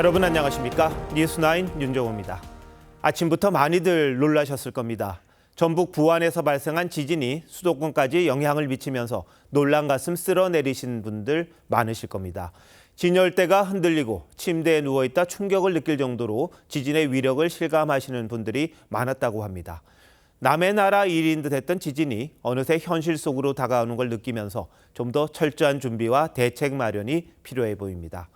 여러분 안녕하십니까? 뉴스9 윤정호입니다. 아침부터 많이들 놀라셨을 겁니다. 전북 부안에서 발생한 지진이 수도권까지 영향을 미치면서 놀란 가슴 쓸어내리신 분들 많으실 겁니다. 진열대가 흔들리고 침대에 누워있다 충격을 느낄 정도로 지진의 위력을 실감하시는 분들이 많았다고 합니다. 남의 나라 일인 듯 했던 지진이 어느새 현실 속으로 다가오는 걸 느끼면서 좀 더 철저한 준비와 대책 마련이 필요해 보입니다.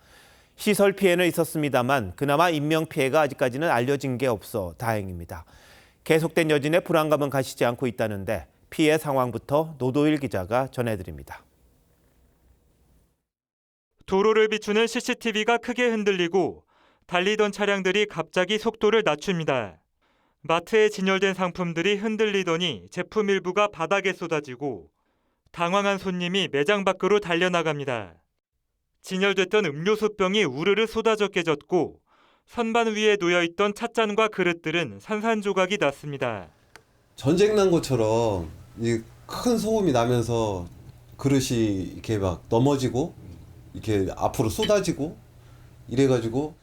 시설 피해는 있었습니다만 그나마 인명피해가 아직까지는 알려진 게 없어 다행입니다. 계속된 여진에 불안감은 가시지 않고 있다는데 피해 상황부터 노도일 기자가 전해드립니다. 도로를 비추는 CCTV가 크게 흔들리고 달리던 차량들이 갑자기 속도를 낮춥니다. 마트에 진열된 상품들이 흔들리더니 제품 일부가 바닥에 쏟아지고 당황한 손님이 매장 밖으로 달려나갑니다. 진열됐던 음료수병이 우르르 쏟아져 깨졌고 선반 위에 놓여있던 찻잔과 그릇들은 산산조각이 났습니다. 전쟁 난 것처럼 큰 소음이 나면서 그릇이 이렇게 막 넘어지고 이렇게 앞으로 쏟아지고 이래가지고.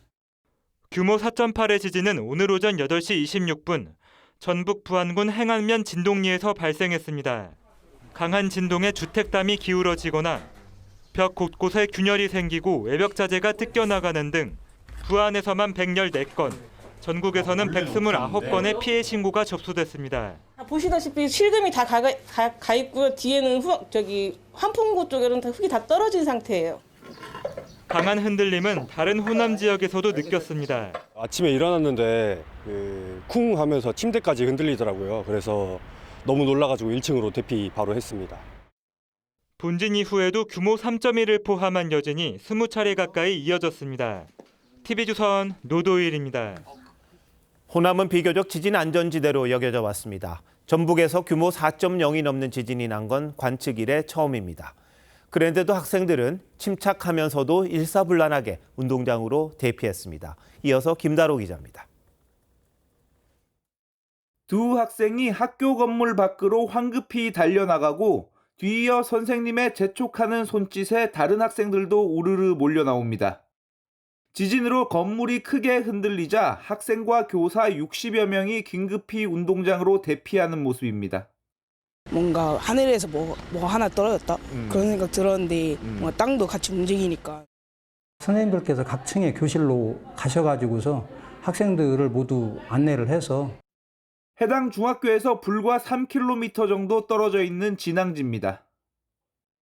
규모 4.8의 지진은 오늘 오전 8시 26분 전북 부안군 행안면 진동리에서 발생했습니다. 강한 진동에 주택담이 기울어지거나 벽 곳곳에 균열이 생기고 외벽 자재가 뜯겨나가는 등 부안에서만 114건, 전국에서는 129건의 피해 신고가 접수됐습니다. 보시다시피 실금이 다 가 있고요. 뒤에는 환풍구 쪽에는 흙이 다 떨어진 상태예요. 강한 흔들림은 다른 호남 지역에서도 느꼈습니다. 아침에 일어났는데 쿵 하면서 침대까지 흔들리더라고요. 그래서 너무 놀라가지고 1층으로 대피 바로 했습니다. 본진 이후에도 규모 3.1을 포함한 여진이 20차례 가까이 이어졌습니다. TV조선 노도일입니다. 호남은 비교적 지진 안전지대로 여겨져 왔습니다. 전북에서 규모 4.0이 넘는 지진이 난 건 관측 이래 처음입니다. 그런데도 학생들은 침착하면서도 일사불란하게 운동장으로 대피했습니다. 이어서 김다로 기자입니다. 두 학생이 학교 건물 밖으로 황급히 달려나가고 뒤이어 선생님의 재촉하는 손짓에 다른 학생들도 우르르 몰려 나옵니다. 지진으로 건물이 크게 흔들리자 학생과 교사 60여 명이 긴급히 운동장으로 대피하는 모습입니다. 뭔가 하늘에서 뭐 하나 떨어졌다 그런 생각 들었는데 뭔가 땅도 같이 움직이니까. 선생님들께서 각 층의 교실로 가셔가지고서 학생들을 모두 안내를 해서 해당 중학교에서 불과 3km 정도 떨어져 있는 진앙지입니다.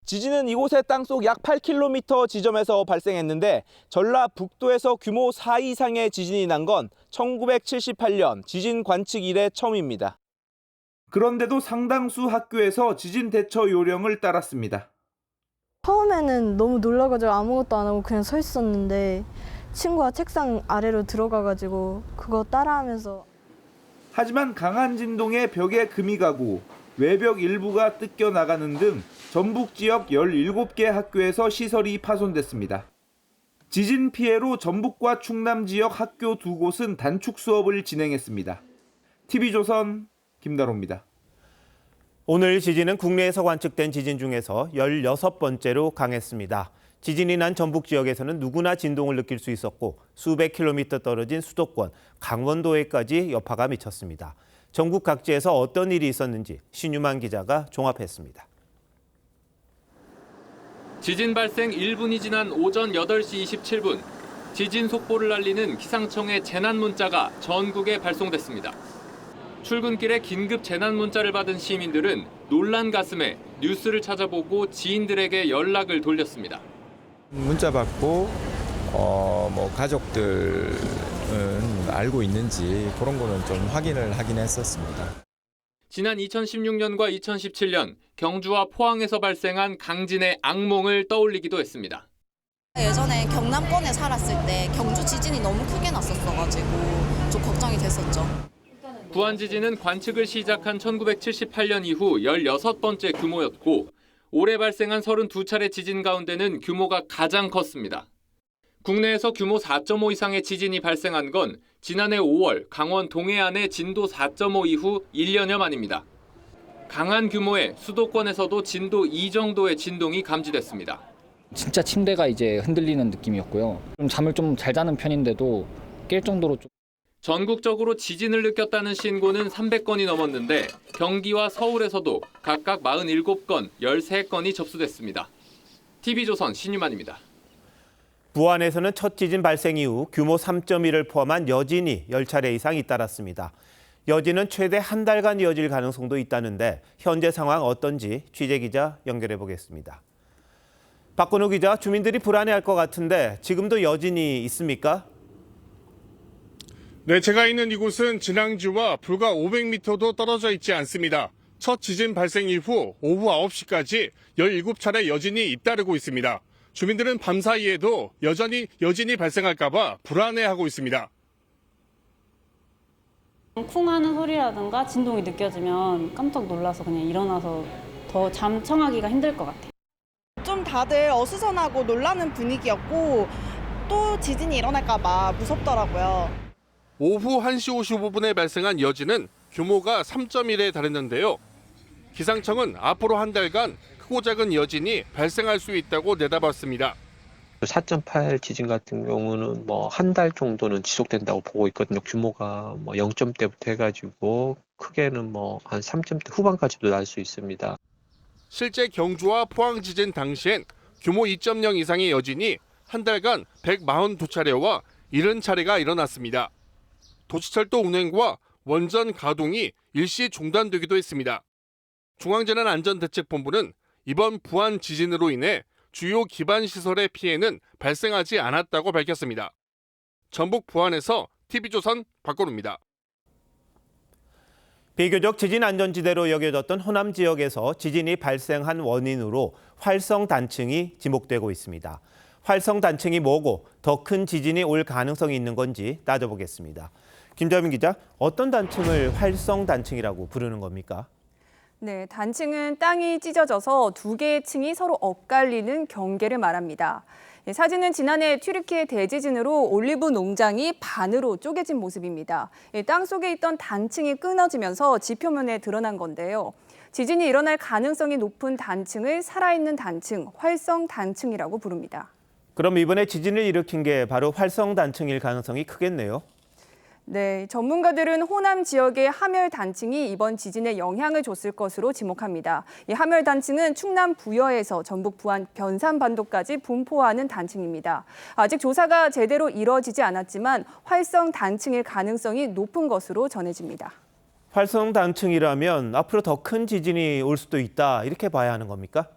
지진은 이곳의 땅속 약 8km 지점에서 발생했는데 전라북도에서 규모 4 이상의 지진이 난 건 1978년 지진 관측 이래 처음입니다. 그런데도 상당수 학교에서 지진 대처 요령을 따랐습니다. 처음에는 너무 놀라가지고 아무것도 안 하고 그냥 서 있었는데 친구가 책상 아래로 들어가가지고 그거 따라하면서. 하지만 강한 진동에 벽에 금이 가고 외벽 일부가 뜯겨 나가는 등 전북 지역 17개 학교에서 시설이 파손됐습니다. 지진 피해로 전북과 충남 지역 학교 두 곳은 단축 수업을 진행했습니다. TV조선 김다로입니다. 오늘 지진은 국내에서 관측된 지진 중에서 16번째로 강했습니다. 지진이 난 전북 지역에서는 누구나 진동을 느낄 수 있었고 수백 킬로미터 떨어진 수도권, 강원도에까지 여파가 미쳤습니다. 전국 각지에서 어떤 일이 있었는지 신유만 기자가 종합했습니다. 지진 발생 1분이 지난 오전 8시 27분, 지진 속보를 알리는 기상청의 재난 문자가 전국에 발송됐습니다. 출근길에 긴급 재난 문자를 받은 시민들은 놀란 가슴에 뉴스를 찾아보고 지인들에게 연락을 돌렸습니다. 문자 받고 가족들은 알고 있는지 그런 거는 좀 확인을 하긴 했었습니다. 지난 2016년과 2017년 경주와 포항에서 발생한 강진의 악몽을 떠올리기도 했습니다. 예전에 경남권에 살았을 때 경주 지진이 너무 크게 났었어가지고 좀 걱정이 됐었죠. 부안 지진은 관측을 시작한 1978년 이후 16번째 규모였고 올해 발생한 32차례 지진 가운데는 규모가 가장 컸습니다. 국내에서 규모 4.5 이상의 지진이 발생한 건 지난해 5월 강원 동해안의 진도 4.5 이후 1년여 만입니다. 강한 규모의 수도권에서도 진도 2 정도의 진동이 감지됐습니다. 진짜 침대가 이제 흔들리는 느낌이었고요. 좀 잠을 좀 잘 자는 편인데도 깰 정도로 좀. 전국적으로 지진을 느꼈다는 신고는 300건이 넘었는데 경기와 서울에서도 각각 47건, 13건이 접수됐습니다. TV조선 신유만입니다. 부안에서는 첫 지진 발생 이후 규모 3.1을 포함한 여진이 10차례 이상 잇따랐습니다. 여진은 최대 한 달간 이어질 가능성도 있다는데 현재 상황 어떤지 취재기자 연결해 보겠습니다. 박건우 기자, 주민들이 불안해할 것 같은데 지금도 여진이 있습니까? 네, 제가 있는 이곳은 진앙지와 불과 500m도 떨어져 있지 않습니다. 첫 지진 발생 이후 오후 9시까지 17차례 여진이 잇따르고 있습니다. 주민들은 밤사이에도 여전히 여진이 발생할까 봐 불안해하고 있습니다. 쿵 하는 소리라든가 진동이 느껴지면 깜짝 놀라서 그냥 일어나서 더 잠 청하기가 힘들 것 같아요. 좀 다들 어수선하고 놀라는 분위기였고 또 지진이 일어날까 봐 무섭더라고요. 오후 1시 55분에 발생한 여진은 규모가 3.1에 달했는데요. 기상청은 앞으로 한 달간 크고 작은 여진이 발생할 수 있다고 내다봤습니다. 4.8 지진 같은 경우는 뭐 한 달 정도는 지속된다고 보고 있거든요. 규모가 뭐 0점대부터 해가지고 크게는 뭐 한 3점대 후반까지도 날 수 있습니다. 실제 경주와 포항 지진 당시엔 규모 2.0 이상의 여진이 한 달간 142차례와 70차례가 일어났습니다. 도시철도 운행과 원전 가동이 일시 중단되기도 했습니다. 중앙재난안전대책본부는 이번 부안 지진으로 인해 주요 기반 시설의 피해는 발생하지 않았다고 밝혔습니다. 전북 부안에서 TV조선 박건우입니다. 비교적 지진 안전지대로 여겨졌던 호남 지역에서 지진이 발생한 원인으로 활성 단층이 지목되고 있습니다. 활성 단층이 뭐고 더 큰 지진이 올 가능성이 있는 건지 따져보겠습니다. 김자민 기자, 어떤 단층을 활성 단층이라고 부르는 겁니까? 네, 단층은 땅이 찢어져서 두 개의 층이 서로 엇갈리는 경계를 말합니다. 사진은 지난해 튀르키예 대지진으로 올리브 농장이 반으로 쪼개진 모습입니다. 땅 속에 있던 단층이 끊어지면서 지표면에 드러난 건데요. 지진이 일어날 가능성이 높은 단층을 살아있는 단층, 활성 단층이라고 부릅니다. 그럼 이번에 지진을 일으킨 게 바로 활성 단층일 가능성이 크겠네요. 네, 전문가들은 호남 지역의 하멸 단층이 이번 지진에 영향을 줬을 것으로 지목합니다. 이 하멸 단층은 충남 부여에서 전북 부안 변산반도까지 분포하는 단층입니다. 아직 조사가 제대로 이뤄지지 않았지만 활성 단층일 가능성이 높은 것으로 전해집니다. 활성 단층이라면 앞으로 더 큰 지진이 올 수도 있다, 이렇게 봐야 하는 겁니까?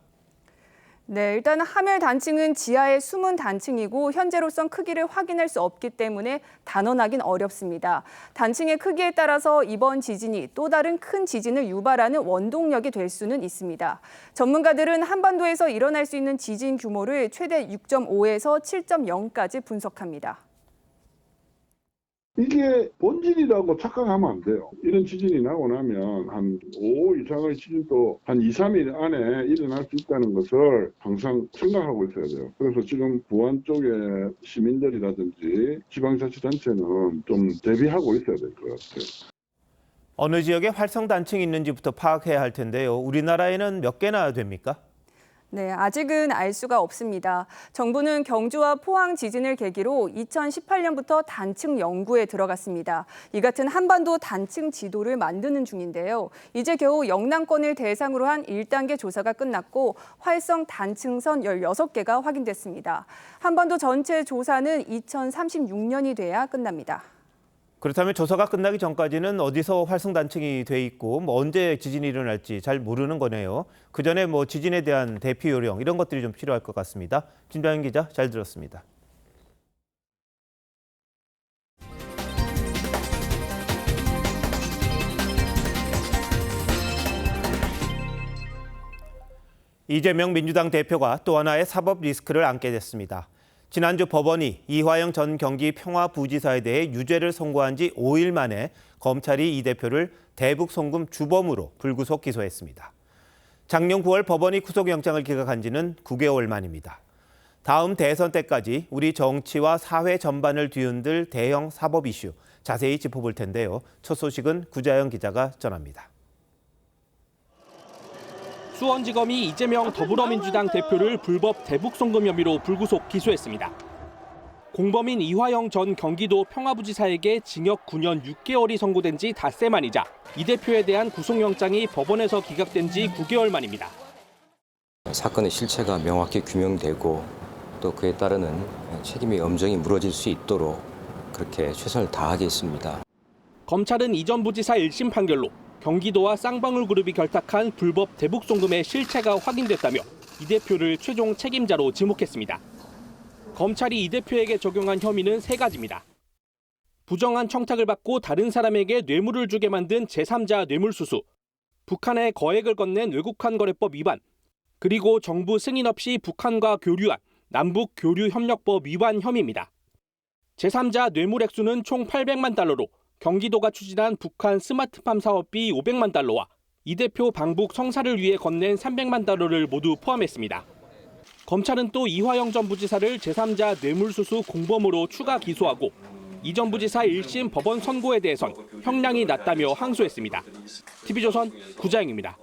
네, 일단 하멸 단층은 지하의 숨은 단층이고 현재로선 크기를 확인할 수 없기 때문에 단언하긴 어렵습니다. 단층의 크기에 따라서 이번 지진이 또 다른 큰 지진을 유발하는 원동력이 될 수는 있습니다. 전문가들은 한반도에서 일어날 수 있는 지진 규모를 최대 6.5에서 7.0까지 분석합니다. 이게 본진이라고 착각하면 안 돼요. 이런 지진이 나고 나면 한 5 이상의 지진도 한 2, 3일 안에 일어날 수 있다는 것을 항상 생각하고 있어야 돼요. 그래서 지금 부안 쪽에 시민들이라든지 지방자치단체는 좀 대비하고 있어야 될 것 같아요. 어느 지역에 활성 단층이 있는지부터 파악해야 할 텐데요. 우리나라에는 몇 개나 됩니까? 네, 아직은 알 수가 없습니다. 정부는 경주와 포항 지진을 계기로 2018년부터 단층 연구에 들어갔습니다. 이 같은 한반도 단층 지도를 만드는 중인데요. 이제 겨우 영남권을 대상으로 한 1단계 조사가 끝났고 활성 단층선 16개가 확인됐습니다. 한반도 전체 조사는 2036년이 돼야 끝납니다. 그렇다면 조사가 끝나기 전까지는 어디서 활성 단층이 돼 있고 언제 지진이 일어날지 잘 모르는 거네요. 그 전에 지진에 대한 대피 요령 이런 것들이 좀 필요할 것 같습니다. 김다현 기자, 잘 들었습니다. 이재명 민주당 대표가 또 하나의 사법 리스크를 안게 됐습니다. 지난주 법원이 이화영 전 경기 평화부지사에 대해 유죄를 선고한 지 5일 만에 검찰이 이 대표를 대북 송금 주범으로 불구속 기소했습니다. 작년 9월 법원이 구속영장을 기각한 지는 9개월 만입니다. 다음 대선 때까지 우리 정치와 사회 전반을 뒤흔들 대형 사법 이슈 자세히 짚어볼 텐데요. 첫 소식은 구자영 기자가 전합니다. 수원지검이 이재명 더불어민주당 대표를 불법 대북 송금 혐의로 불구속 기소했습니다. 공범인 이화영 전 경기도 평화부지사에게 징역 9년 6개월이 선고된 지 닷새 만이자 이 대표에 대한 구속영장이 법원에서 기각된 지 9개월 만입니다. 사건의 실체가 명확히 규명되고 또 그에 따르는 책임의 엄정이 물어질 수 있도록 그렇게 최선을 다하겠습니다. 검찰은 이전 부지사 1심 판결로 경기도와 쌍방울 그룹이 결탁한 불법 대북 송금의 실체가 확인됐다며 이 대표를 최종 책임자로 지목했습니다. 검찰이 이 대표에게 적용한 혐의는 3가지입니다. 부정한 청탁을 받고 다른 사람에게 뇌물을 주게 만든 제3자 뇌물수수, 북한에 거액을 건넨 외국환거래법 위반, 그리고 정부 승인 없이 북한과 교류한 남북교류협력법 위반 혐의입니다. 제3자 뇌물 액수는 총 800만 달러로 경기도가 추진한 북한 스마트팜 사업비 500만 달러와 이 대표 방북 성사를 위해 건넨 300만 달러를 모두 포함했습니다. 검찰은 또 이화영 전 부지사를 제3자 뇌물수수 공범으로 추가 기소하고 이 전 부지사 1심 법원 선고에 대해선 형량이 낮다며 항소했습니다. TV조선 구자영입니다.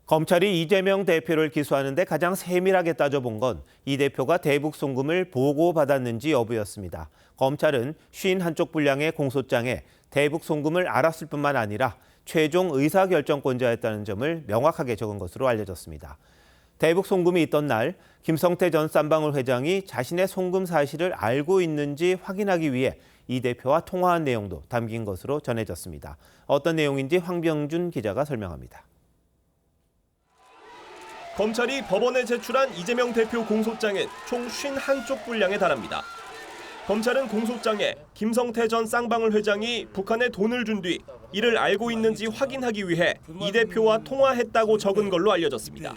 검찰이 이재명 대표를 기소하는데 가장 세밀하게 따져본 건 이 대표가 대북 송금을 보고받았는지 여부였습니다. 검찰은 51쪽 분량의 공소장에 대북 송금을 알았을 뿐만 아니라 최종 의사결정권자였다는 점을 명확하게 적은 것으로 알려졌습니다. 대북 송금이 있던 날 김성태 전 쌍방울 회장이 자신의 송금 사실을 알고 있는지 확인하기 위해 이 대표와 통화한 내용도 담긴 것으로 전해졌습니다. 어떤 내용인지 황병준 기자가 설명합니다. 검찰이 법원에 제출한 이재명 대표 공소장은 총 51쪽 분량에 달합니다. 검찰은 공소장에 김성태 전 쌍방울 회장이 북한에 돈을 준 뒤 이를 알고 있는지 확인하기 위해 이 대표와 통화했다고 적은 걸로 알려졌습니다.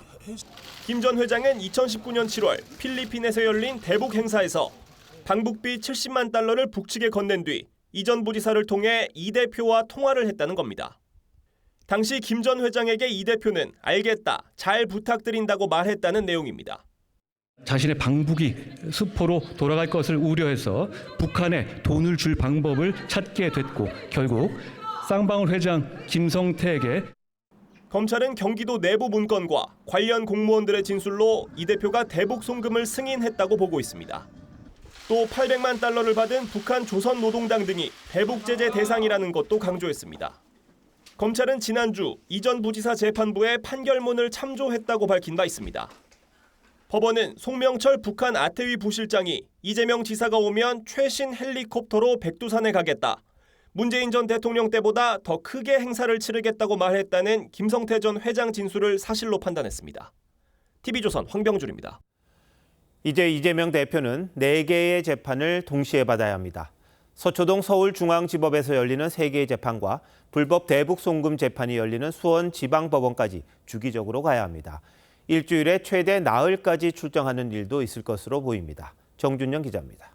김 전 회장은 2019년 7월 필리핀에서 열린 대북 행사에서 방북비 70만 달러를 북측에 건넨 뒤 이 전 부지사를 통해 이 대표와 통화를 했다는 겁니다. 당시 김 전 회장에게 이 대표는 알겠다, 잘 부탁드린다고 말했다는 내용입니다. 자신의 방북이 수포로 돌아갈 것을 우려해서 북한에 돈을 줄 방법을 찾게 됐고 결국 쌍방울 회장 김성태에게 검찰은 경기도 내부 문건과 관련 공무원들의 진술로 이 대표가 대북 송금을 승인했다고 보고 있습니다. 또 800만 달러를 받은 북한 조선노동당 등이 대북 제재 대상이라는 것도 강조했습니다. 검찰은 지난주 이 전 부지사 재판부에 판결문을 참조했다고 밝힌 바 있습니다. 법원은 송명철 북한 아태위 부실장이 이재명 지사가 오면 최신 헬리콥터로 백두산에 가겠다. 문재인 전 대통령 때보다 더 크게 행사를 치르겠다고 말했다는 김성태 전 회장 진술을 사실로 판단했습니다. TV조선 황병준입니다. 이제 이재명 대표는 4개의 재판을 동시에 받아야 합니다. 서초동 서울중앙지법에서 열리는 3개의 재판과 불법 대북 송금 재판이 열리는 수원지방법원까지 주기적으로 가야 합니다. 일주일에 최대 나흘까지 출정하는 일도 있을 것으로 보입니다. 정준영 기자입니다.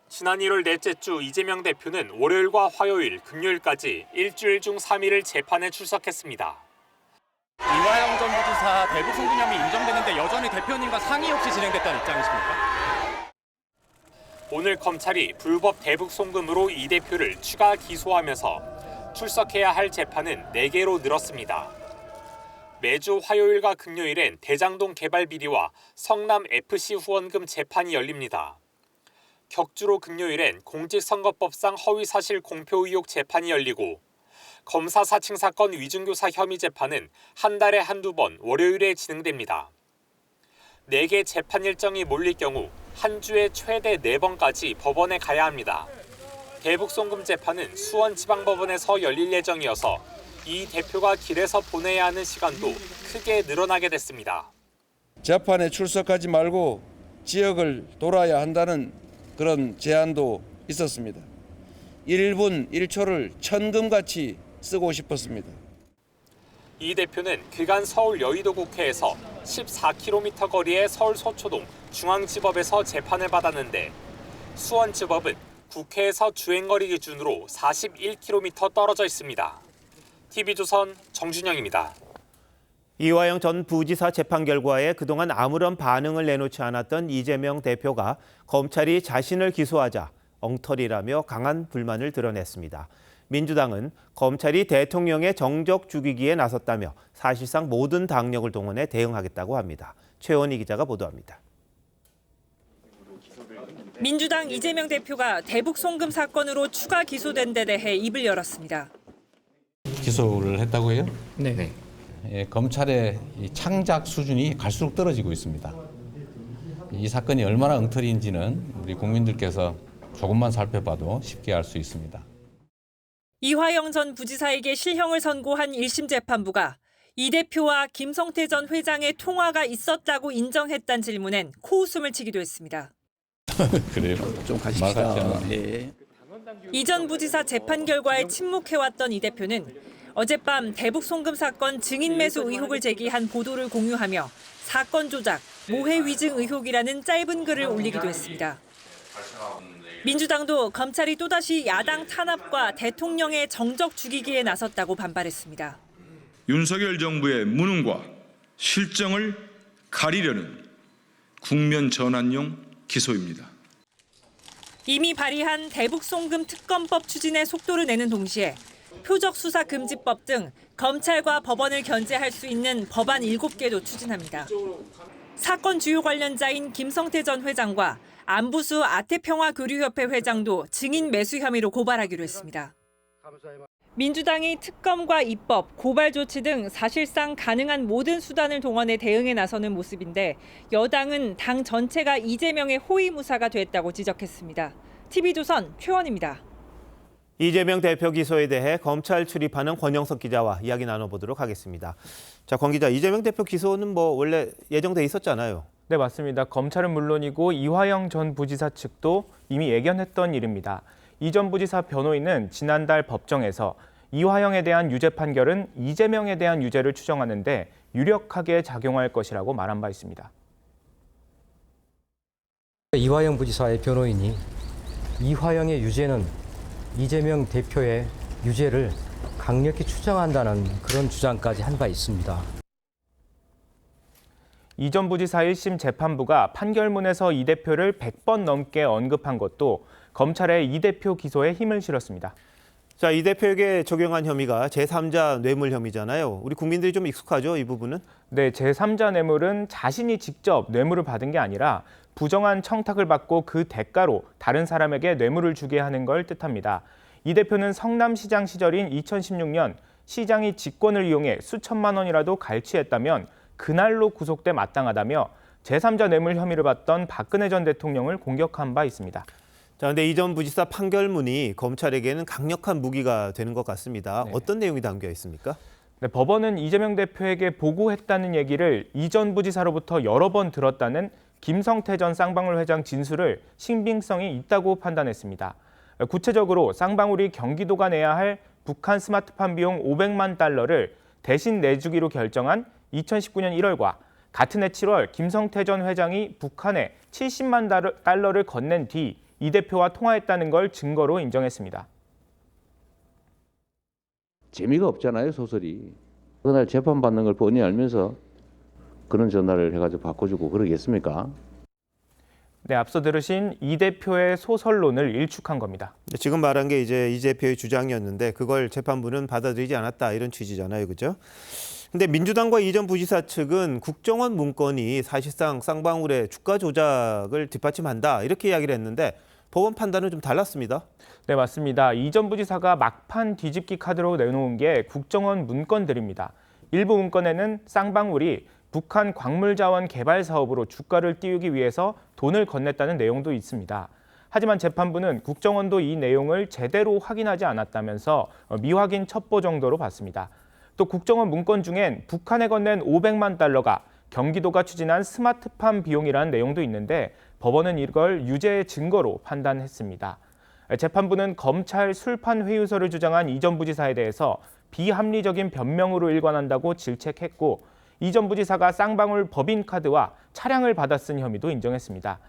지난 1월 넷째 주 이재명 대표는 월요일과 화요일, 금요일까지 일주일 중 3일을 재판에 출석했습니다. 이화영 전 부지사 대북 송금 혐의 인정되는데 여전히 대표님과 상의 없이 진행됐다는 입장이십니까? 오늘 검찰이 불법 대북 송금으로 이 대표를 추가 기소하면서 출석해야 할 재판은 4개로 늘었습니다. 매주 화요일과 금요일엔 대장동 개발 비리와 성남 FC 후원금 재판이 열립니다. 격주로 금요일엔 공직선거법상 허위사실 공표 의혹 재판이 열리고 검사 사칭 사건 위증교사 혐의 재판은 한 달에 한두 번 월요일에 진행됩니다. 4개 재판 일정이 몰릴 경우 한 주에 최대 4번까지 법원에 가야 합니다. 대북 송금 재판은 수원지방법원에서 열릴 예정이어서 이 대표가 길에서 보내야 하는 시간도 크게 늘어나게 됐습니다. 재판에 출석하지 말고 지역을 돌아야 한다는 그런 제안도 있었습니다. 1분 1초를 천금같이 쓰고 싶었습니다. 이 대표는 그간 서울 여의도국회에서 14km 거리의 서울 서초동 중앙지법에서 재판을 받았는데 수원지법은 국회에서 주행거리 기준으로 41km 떨어져 있습니다. TV조선 정준영입니다. 이화영 전 부지사 재판 결과에 그동안 아무런 반응을 내놓지 않았던 이재명 대표가 검찰이 자신을 기소하자 엉터리라며 강한 불만을 드러냈습니다. 민주당은 검찰이 대통령의 정적 죽이기에 나섰다며 사실상 모든 당력을 동원해 대응하겠다고 합니다. 최원희 기자가 보도합니다. 민주당 이재명 대표가 대북 송금 사건으로 추가 기소된 데 대해 입을 열었습니다. 기소를 했다고 해요? 네. 예, 검찰의 이 창작 수준이 갈수록 떨어지고 있습니다. 이 사건이 얼마나 엉터리인지는 우리 국민들께서 조금만 살펴봐도 쉽게 알 수 있습니다. 이화영 전 부지사에게 실형을 선고한 1심 재판부가 이 대표와 김성태 전 회장의 통화가 있었다고 인정했다는 질문엔 코웃음을 치기도 했습니다. 그래요? 좀 가십시다. 이 전 부지사 재판 결과에 침묵해왔던 이 대표는 어젯밤 대북 송금 사건 증인 매수 의혹을 제기한 보도를 공유하며 사건 조작, 모해 위증 의혹이라는 짧은 글을 올리기도 했습니다. 민주당도 검찰이 또다시 야당 탄압과 대통령의 정적 죽이기에 나섰다고 반발했습니다. 윤석열 정부의 무능과 실정을 가리려는 국면 전환용 기소입니다. 이미 발의한 대북 송금 특검법 추진에 속도를 내는 동시에 표적 수사 금지법 등 검찰과 법원을 견제할 수 있는 법안 7개도 추진합니다. 사건 주요 관련자인 김성태 전 회장과 안부수 아태평화교류협회 회장도 증인 매수 혐의로 고발하기로 했습니다. 민주당이 특검과 입법, 고발 조치 등 사실상 가능한 모든 수단을 동원해 대응에 나서는 모습인데 여당은 당 전체가 이재명의 호위무사가 됐다고 지적했습니다. TV조선 최원입니다. 이재명 대표 기소에 대해 검찰 출입하는 권영석 기자와 이야기 나눠보도록 하겠습니다. 자, 권 기자, 이재명 대표 기소는 원래 예정돼 있었잖아요. 네, 맞습니다. 검찰은 물론이고 이화영 전 부지사 측도 이미 예견했던 일입니다. 이 전 부지사 변호인은 지난달 법정에서 이화영에 대한 유죄 판결은 이재명에 대한 유죄를 추정하는데 유력하게 작용할 것이라고 말한 바 있습니다. 이화영 부지사의 변호인이 이화영의 유죄는 이재명 대표의 유죄를 강력히 추정한다는 그런 주장까지 한 바 있습니다. 이 전 부지사 1심 재판부가 판결문에서 이 대표를 100번 넘게 언급한 것도 검찰의 이 대표 기소에 힘을 실었습니다. 자, 이 대표에게 적용한 혐의가 제3자 뇌물 혐의잖아요. 우리 국민들이 좀 익숙하죠, 이 부분은? 네, 제3자 뇌물은 자신이 직접 뇌물을 받은 게 아니라 부정한 청탁을 받고 그 대가로 다른 사람에게 뇌물을 주게 하는 걸 뜻합니다. 이 대표는 성남시장 시절인 2016년 시장이 직권을 이용해 수천만 원이라도 갈취했다면 그날로 구속돼 마땅하다며 제3자 뇌물 혐의를 받던 박근혜 전 대통령을 공격한 바 있습니다. 자, 근데 이 전 부지사 판결문이 검찰에게는 강력한 무기가 되는 것 같습니다. 어떤 내용이 담겨 있습니까? 네, 법원은 이재명 대표에게 보고했다는 얘기를 이 전 부지사로부터 여러 번 들었다는 김성태 전 쌍방울 회장 진술을 신빙성이 있다고 판단했습니다. 구체적으로 쌍방울이 경기도가 내야 할 북한 스마트팜 비용 500만 달러를 대신 내주기로 결정한 2019년 1월과 같은 해 7월 김성태 전 회장이 북한에 70만 달러를 건넨 뒤 이 대표와 통화했다는 걸 증거로 인정했습니다. 재미가 없잖아요, 소설이. 그날 재판받는 걸 뻔히 알면서 그런 전화를 해가지고 바꿔주고 그러겠습니까? 네, 앞서 들으신 이 대표의 소설론을 일축한 겁니다. 지금 말한 게 이제 이 대표의 주장이었는데 그걸 재판부는 받아들이지 않았다, 이런 취지잖아요, 그죠? 근데 민주당과 이 전 부지사 측은 국정원 문건이 사실상 쌍방울의 주가 조작을 뒷받침한다, 이렇게 이야기를 했는데 법원 판단은 좀 달랐습니다. 네, 맞습니다. 이 전 부지사가 막판 뒤집기 카드로 내놓은 게 국정원 문건들입니다. 일부 문건에는 쌍방울이 북한 광물자원 개발 사업으로 주가를 띄우기 위해서 돈을 건넸다는 내용도 있습니다. 하지만 재판부는 국정원도 이 내용을 제대로 확인하지 않았다면서 미확인 첩보 정도로 봤습니다. 또 국정원 문건 중엔 북한에 건넨 500만 달러가 경기도가 추진한 스마트팜 비용이라는 내용도 있는데 법원은 이걸 유죄의 증거로 판단했습니다. 재판부는 검찰 술판 회유서를 주장한 이 전 부지사에 대해서 비합리적인 변명으로 일관한다고 질책했고 이 전 부지사가 쌍방울 법인카드와 차량을 받아 쓴 혐의도 인정했습니다.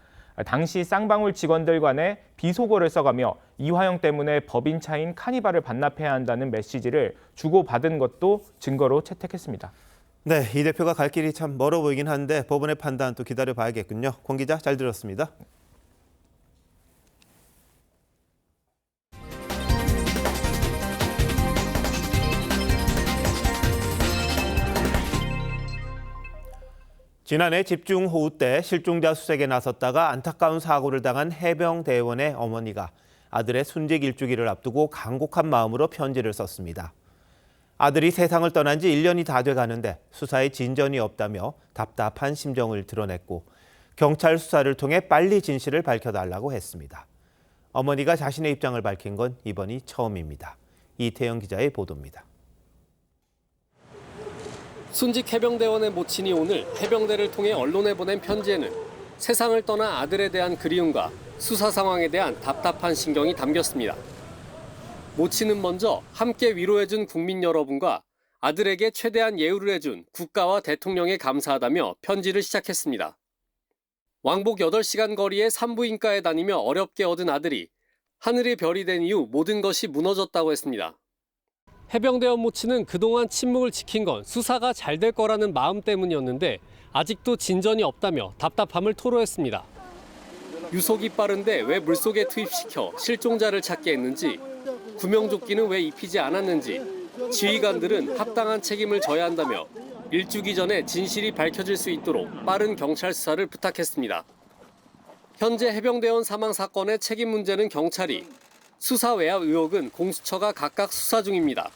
당시 쌍방울 직원들 간에 비속어를 써가며 이화영 때문에 법인차인 카니발을 반납해야 한다는 메시지를 주고받은 것도 증거로 채택했습니다. 네, 이 대표가 갈 길이 참 멀어 보이긴 한데 법원의 판단 또 기다려봐야겠군요. 권 기자, 잘 들었습니다. 지난해 집중호우 때 실종자 수색에 나섰다가 안타까운 사고를 당한 해병대원의 어머니가 아들의 순직 일주기를 앞두고 간곡한 마음으로 편지를 썼습니다. 아들이 세상을 떠난 지 1년이 다 돼가는데 수사에 진전이 없다며 답답한 심정을 드러냈고 경찰 수사를 통해 빨리 진실을 밝혀달라고 했습니다. 어머니가 자신의 입장을 밝힌 건 이번이 처음입니다. 이태영 기자의 보도입니다. 순직 해병대원의 모친이 오늘 해병대를 통해 언론에 보낸 편지에는 세상을 떠난 아들에 대한 그리움과 수사 상황에 대한 답답한 심경이 담겼습니다. 모친은 먼저 함께 위로해준 국민 여러분과 아들에게 최대한 예우를 해준 국가와 대통령에 감사하다며 편지를 시작했습니다. 왕복 8시간 거리의 산부인과에 다니며 어렵게 얻은 아들이 하늘의 별이 된 이후 모든 것이 무너졌다고 했습니다. 해병대원 모친은 그동안 침묵을 지킨 건 수사가 잘 될 거라는 마음 때문이었는데 아직도 진전이 없다며 답답함을 토로했습니다. 유속이 빠른데 왜 물속에 투입시켜 실종자를 찾게 했는지, 구명조끼는 왜 입히지 않았는지 지휘관들은 합당한 책임을 져야 한다며 일주기 전에 진실이 밝혀질 수 있도록 빠른 경찰 수사를 부탁했습니다. 현재 해병대원 사망 사건의 책임 문제는 경찰이, 수사 외압 의혹은 공수처가 각각 수사 중입니다.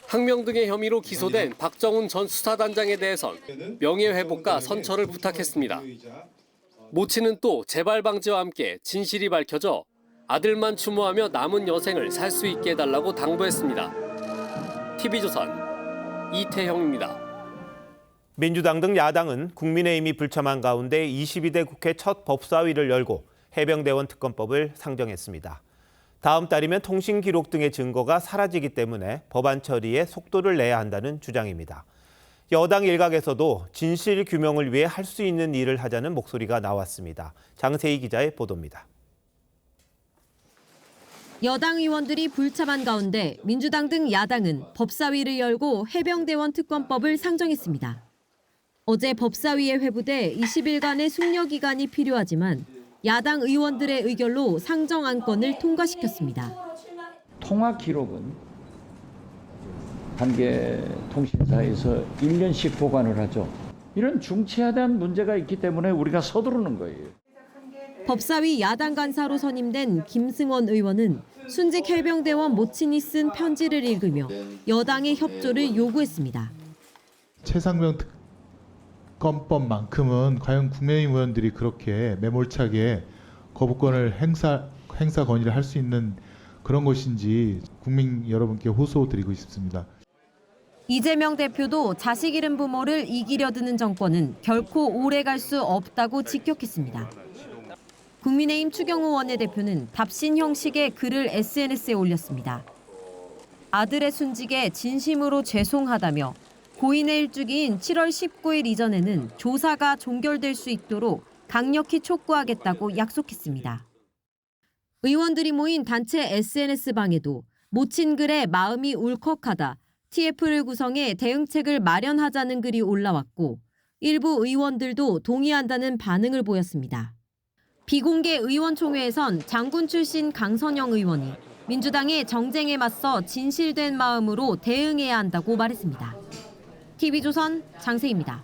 항명 등의 혐의로 기소된 박정훈 전 수사단장에 대해선 명예회복과 선처를 부탁했습니다. 모친은 또 재발 방지와 함께 진실이 밝혀져 아들만 추모하며 남은 여생을 살 수 있게 해달라고 당부했습니다. TV조선 이태형입니다. 민주당 등 야당은 국민의힘이 불참한 가운데 22대 국회 첫 법사위를 열고 해병대원 특검법을 상정했습니다. 다음 달이면 통신 기록 등의 증거가 사라지기 때문에 법안 처리에 속도를 내야 한다는 주장입니다. 여당 일각에서도 진실 규명을 위해 할 수 있는 일을 하자는 목소리가 나왔습니다. 장세희 기자의 보도입니다. 여당 의원들이 불참한 가운데 민주당 등 야당은 법사위를 열고 해병대원 특검법을 상정했습니다. 어제 법사위에 회부돼 20일간의 숙려 기간이 필요하지만 야당 의원들의 의결로 상정 안건을 통과시켰습니다. 통화 기록은 관계 통신사에서 1년씩 보관을 하죠. 이런 중차대한 문제가 있기 때문에 우리가 서두르는 거예요. 법사위 야당 간사로 선임된 김승원 의원은 순직 해병대원 모친이 쓴 편지를 읽으며 여당의 협조를 요구했습니다. 최상병 특검법만큼은 과연 국민의힘 의원들이 그렇게 매몰차게 거부권을 행사 건의를 할 수 있는 그런 것인지 국민 여러분께 호소드리고 싶습니다. 이재명 대표도 자식 잃은 부모를 이기려 드는 정권은 결코 오래 갈 수 없다고 직격했습니다. 국민의힘 추경호 원내대표는 답신 형식의 글을 SNS에 올렸습니다. 아들의 순직에 진심으로 죄송하다며 고인의 일주기인 7월 19일 이전에는 조사가 종결될 수 있도록 강력히 촉구하겠다고 약속했습니다. 의원들이 모인 단체 SNS방에도 모친 글에 마음이 울컥하다, TF를 구성해 대응책을 마련하자는 글이 올라왔고 일부 의원들도 동의한다는 반응을 보였습니다. 비공개 의원총회에선 장군 출신 강선영 의원이 민주당의 정쟁에 맞서 진실된 마음으로 대응해야 한다고 말했습니다. TV조선 장세희입니다.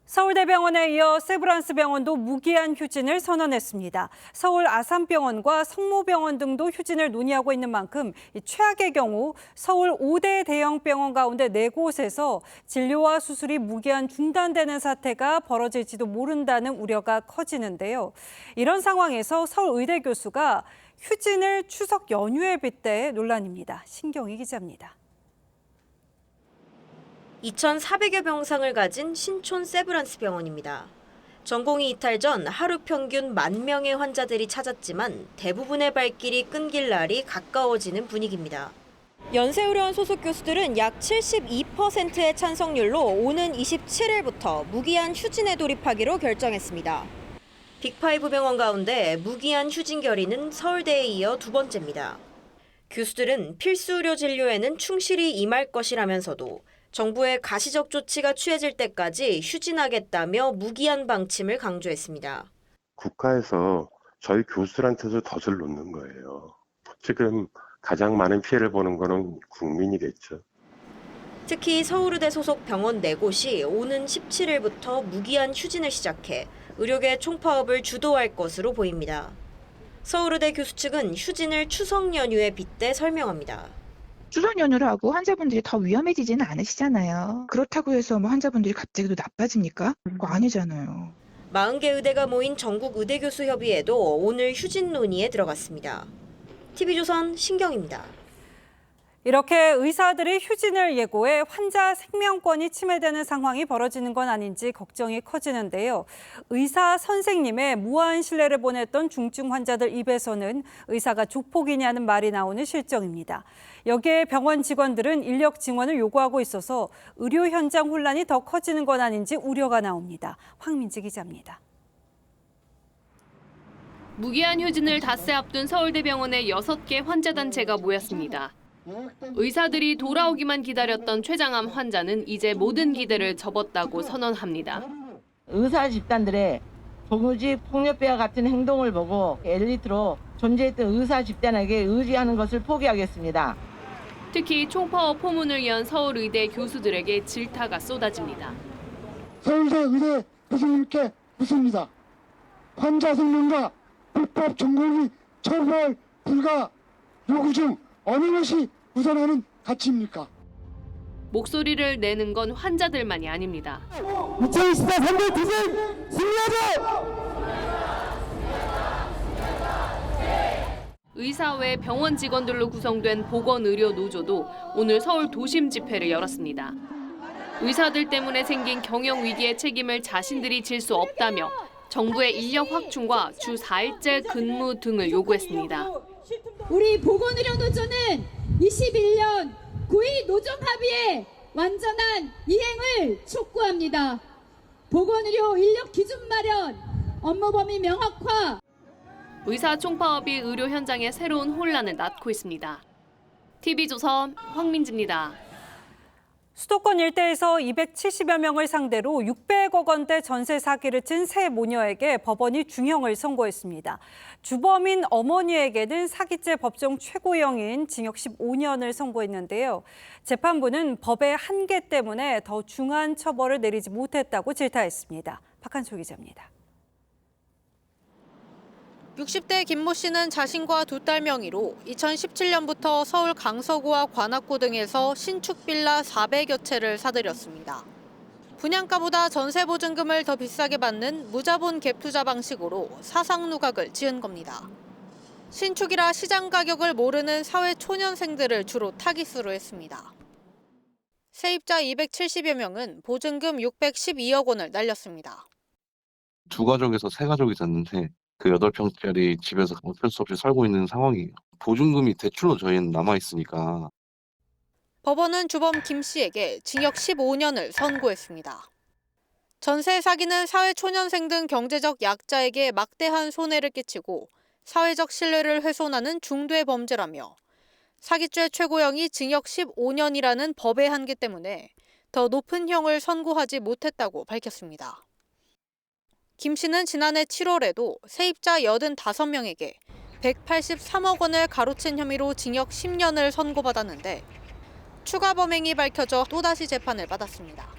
서울대병원에 이어 세브란스 병원도 무기한 휴진을 선언했습니다. 서울 아산병원과 성모병원 등도 휴진을 논의하고 있는 만큼 최악의 경우 서울 5대 대형 병원 가운데 4곳에서 진료와 수술이 무기한 중단되는 사태가 벌어질지도 모른다는 우려가 커지는데요. 이런 상황에서 서울의대 교수가 휴진을 추석 연휴에 빗대 논란입니다. 신경희 기자입니다. 2,400여 병상을 가진 신촌 세브란스 병원입니다. 전공의 이탈 전 하루 평균 10,000명의 환자들이 찾았지만 대부분의 발길이 끊길 날이 가까워지는 분위기입니다. 연세의료원 소속 교수들은 약 72%의 찬성률로 오는 27일부터 무기한 휴진에 돌입하기로 결정했습니다. 빅5 병원 가운데 무기한 휴진 결의는 서울대에 이어 2번째입니다. 교수들은 필수 의료 진료에는 충실히 임할 것이라면서도 정부의 가시적 조치가 취해질 때까지 휴진하겠다며 무기한 방침을 강조했습니다. 국가에서 저희 교수들한테도 덫을 놓는 거예요. 지금 가장 많은 피해를 보는 거는 국민이겠죠. 특히 서울의대 소속 병원 4곳이 오는 17일부터 무기한 휴진을 시작해 의료계 총파업을 주도할 것으로 보입니다. 서울의대 교수 측은 휴진을 추석 연휴에 빗대 설명합니다. 추석 연휴를 하고 환자분들이 더 위험해지지는 않으시잖아요. 그렇다고 해서 뭐 환자분들이 갑자기 또 나빠집니까? 그거 아니잖아요. 40개 의대가 모인 전국 의대교수협의회도 오늘 휴진 논의에 들어갔습니다. TV조선 신경입니다. 이렇게 의사들이 휴진을 예고해 환자 생명권이 침해되는 상황이 벌어지는 건 아닌지 걱정이 커지는데요. 의사 선생님의 무한 신뢰를 보냈던 중증 환자들 입에서는 의사가 조폭이냐는 말이 나오는 실정입니다. 여기에 병원 직원들은 인력 증원을 요구하고 있어서 의료 현장 혼란이 더 커지는 건 아닌지 우려가 나옵니다. 황민지 기자입니다. 무기한 휴진을 닷새 앞둔 서울대병원에 6개 환자단체가 모였습니다. 의사들이 돌아오기만 기다렸던 췌장암 환자는 이제 모든 기대를 접었다고 선언합니다. 의사 집단들의 도무지 폭력배와 같은 행동을 보고 엘리트로 존재했던 의사 집단에게 의지하는 것을 포기하겠습니다. 특히 총파업 포문을 연 서울의대 교수들에게 질타가 쏟아집니다. 서울대 의대 교수님께 묻습니다. 환자 생명과 불법 전공의 처벌 불가 요구 중 어느 것이 우선하는 가치입니까? 목소리를 내는 건 환자들만이 아닙니다. 2024 3대 대선 승리하자! 의사 외 병원 직원들로 구성된 보건의료노조도 오늘 서울 도심 집회를 열었습니다. 의사들 때문에 생긴 경영 위기의 책임을 자신들이 질 수 없다며 정부의 인력 확충과 주 4일제 근무 등을 요구했습니다. 우리 보건의료노조는 21년 9.2 노정합의의 완전한 이행을 촉구합니다. 보건의료 인력 기준 마련, 업무 범위 명확화. 의사 총파업이 의료 현장에 새로운 혼란을 낳고 있습니다. TV조선 황민지입니다. 수도권 일대에서 270여 명을 상대로 600억 원대 전세 사기를 친 세 모녀에게 법원이 중형을 선고했습니다. 주범인 어머니에게는 사기죄 법정 최고형인 징역 15년을 선고했는데요. 재판부는 법의 한계 때문에 더 중한 처벌을 내리지 못했다고 질타했습니다. 박한솔 기자입니다. 60대 김모 씨는 자신과 두 딸 명의로 2017년부터 서울 강서구와 관악구 등에서 신축 빌라 400여 채를 사들였습니다. 분양가보다 전세 보증금을 더 비싸게 받는 무자본 갭 투자 방식으로 사상 누각을 지은 겁니다. 신축이라 시장 가격을 모르는 사회 초년생들을 주로 타깃으로 했습니다. 세입자 270여 명은 보증금 612억 원을 날렸습니다. 두 가족에서 세 가족이 됐는데 그 8평짜리 집에서 어쩔 수 없이 살고 있는 상황이에요. 보증금이 대출로 저희는 남아있으니까. 법원은 주범 김 씨에게 징역 15년을 선고했습니다. 전세 사기는 사회 초년생 등 경제적 약자에게 막대한 손해를 끼치고 사회적 신뢰를 훼손하는 중대 범죄라며 사기죄 최고형이 징역 15년이라는 법의 한계 때문에 더 높은 형을 선고하지 못했다고 밝혔습니다. 김 씨는 지난해 7월에도 세입자 85명에게 183억 원을 가로챈 혐의로 징역 10년을 선고받았는데 추가 범행이 밝혀져 또다시 재판을 받았습니다.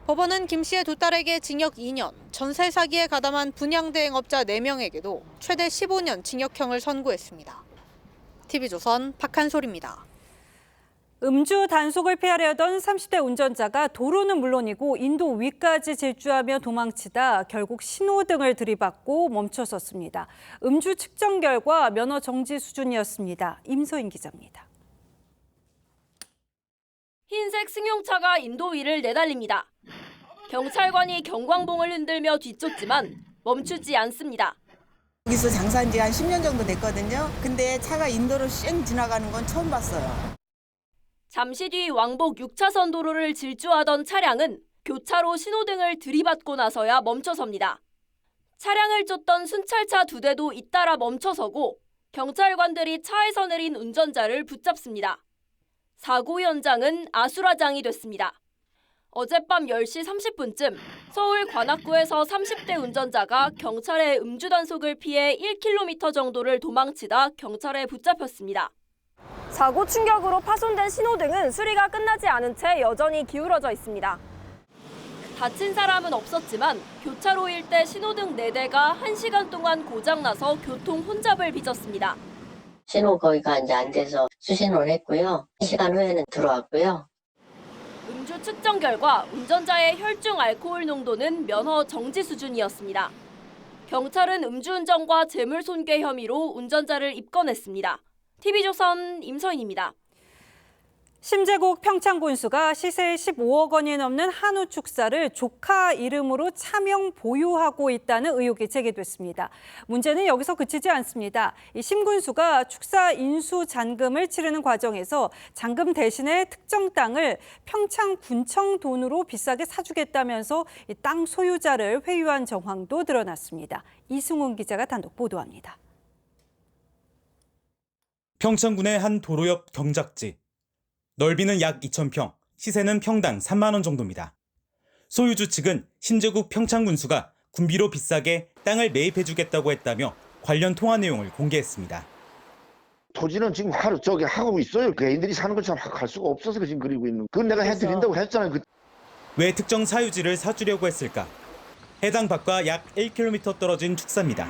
법원은 김 씨의 두 딸에게 징역 2년, 전세 사기에 가담한 분양대행업자 4명에게도 최대 15년 징역형을 선고했습니다. TV조선 박한솔입니다. 음주 단속을 피하려던 30대 운전자가 도로는 물론이고 인도 위까지 질주하며 도망치다 결국 신호등을 들이받고 멈춰섰습니다. 음주 측정 결과 면허 정지 수준이었습니다. 임소인 기자입니다. 흰색 승용차가 인도 위를 내달립니다. 경찰관이 경광봉을 흔들며 뒤쫓지만 멈추지 않습니다. 여기서 장사한 지 한 10년 정도 됐거든요. 근데 차가 인도로 쌩 지나가는 건 처음 봤어요. 잠시 뒤 왕복 6차선 도로를 질주하던 차량은 교차로 신호등을 들이받고 나서야 멈춰섭니다. 차량을 쫓던 순찰차 2대도 잇따라 멈춰서고 경찰관들이 차에서 내린 운전자를 붙잡습니다. 사고 현장은 아수라장이 됐습니다. 어젯밤 10시 30분쯤 서울 관악구에서 30대 운전자가 경찰의 음주 단속을 피해 1km 정도를 도망치다 경찰에 붙잡혔습니다. 사고 충격으로 파손된 신호등은 수리가 끝나지 않은 채 여전히 기울어져 있습니다. 다친 사람은 없었지만 교차로 일대 신호등 4대가 1시간 동안 고장나서 교통 혼잡을 빚었습니다. 신호 거기가 이제 안 돼서 수신호를 했고요. 1시간 후에는 들어왔고요. 음주 측정 결과 운전자의 혈중 알코올 농도는 면허 정지 수준이었습니다. 경찰은 음주운전과 재물손괴 혐의로 운전자를 입건했습니다. TV조선 임서인입니다. 심재국 평창군수가 시세 15억 원이 넘는 한우 축사를 조카 이름으로 차명 보유하고 있다는 의혹이 제기됐습니다. 문제는 여기서 그치지 않습니다. 이 심 군수가 축사 인수 잔금을 치르는 과정에서 잔금 대신에 특정 땅을 평창군청 돈으로 비싸게 사주겠다면서 이 땅 소유자를 회유한 정황도 드러났습니다. 이승훈 기자가 단독 보도합니다. 평창군의 한 도로 옆 경작지. 넓이는 약 2,000평, 시세는 평당 3만 원 정도입니다. 소유주 측은 심재국 평창군수가 군비로 비싸게 땅을 매입해주겠다고 했다며 관련 통화 내용을 공개했습니다. 토지는 지금 저기 하고 있어요. 개인들이 사는 것처럼 할 수가 없어서 지금 그리고 있는. 그건 내가 해드린다고 했잖아요. 왜 특정 사유지를 사주려고 했을까? 해당 밭과 약 1km 떨어진 축사입니다.